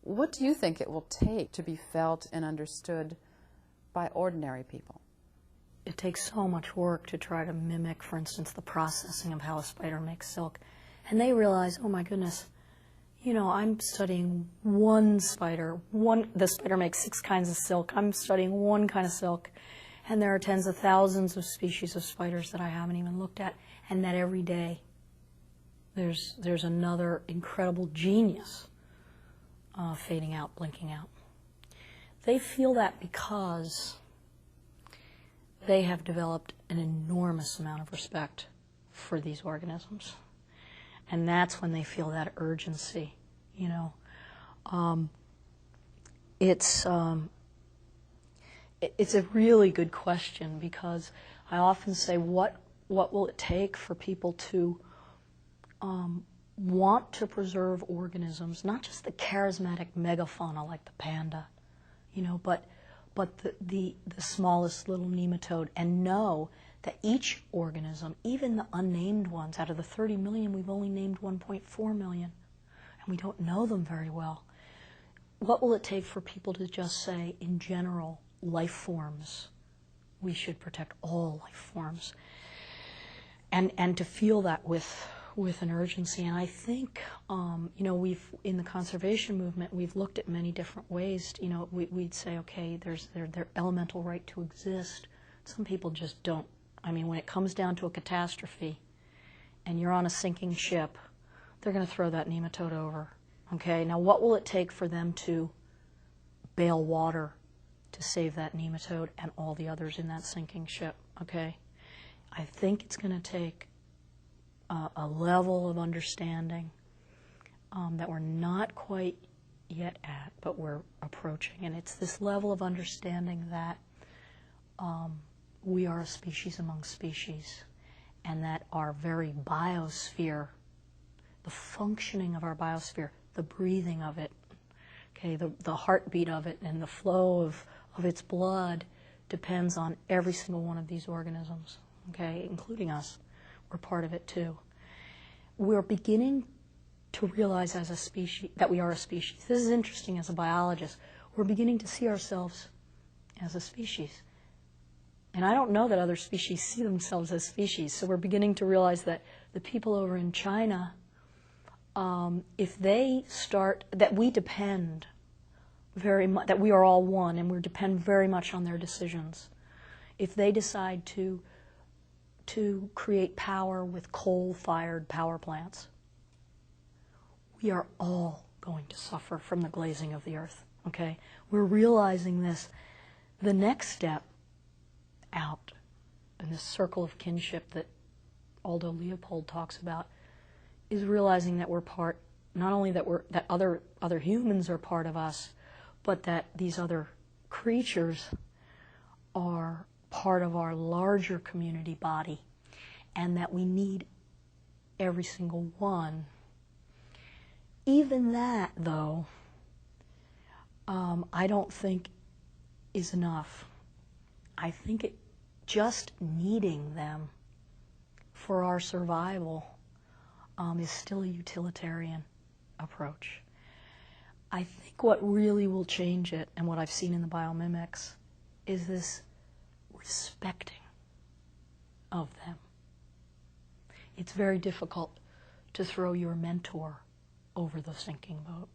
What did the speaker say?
What do you think it will take to be felt and understood by ordinary people? It takes so much work to try to mimic, for instance, the processing of how a spider makes silk. And they realize, oh my goodness, you know, I'm studying one spider. The spider makes 6 kinds of silk. I'm studying one kind of silk. And there are tens of thousands of species of spiders that I haven't even looked at. And that every day there's another incredible genius fading out, blinking out. They feel that because they have developed an enormous amount of respect for these organisms. And that's when they feel that urgency, you know. It's a really good question, because I often say, what will it take for people to want to preserve organisms, not just the charismatic megafauna like the panda, you know, but the smallest little nematode, and know that each organism, even the unnamed ones, out of the 30 million, we've only named 1.4 million, and we don't know them very well. What will it take for people to just say, in general, life forms, we should protect all life forms, and to feel that with an urgency? And I think, you know, in the conservation movement, we've looked at many different ways. You know, we'd say, okay, there's their elemental right to exist. Some people just don't. I mean, when it comes down to a catastrophe and you're on a sinking ship, they're going to throw that nematode over. Okay, now what will it take for them to bail water to save that nematode and all the others in that sinking ship? Okay, I think it's going to take a level of understanding that we're not quite yet at, but we're approaching. And it's this level of understanding that we are a species among species, and that our very biosphere, the functioning of our biosphere, the breathing of it, okay, the heartbeat of it and the flow of its blood depends on every single one of these organisms, okay, including us. We're part of it too. We're beginning to realize as a species that we are a species. This is interesting as a biologist. We're beginning to see ourselves as a species. And I don't know that other species see themselves as species. So we're beginning to realize that the people over in China, if they start, that we depend very much, that we are all one, and we depend very much on their decisions. If they decide to create power with coal-fired power plants, we are all going to suffer from the glazing of the earth, okay? We're realizing this. The next step out in this circle of kinship that Aldo Leopold talks about is realizing that we're part, not only that other humans are part of us, but that these other creatures are part of our larger community body, and that we need every single one. Even that, though, I don't think is enough. I think just needing them for our survival is still a utilitarian approach. I think what really will change it, and what I've seen in the biomimics, is this respecting of them. It's very difficult to throw your mentor over the sinking boat.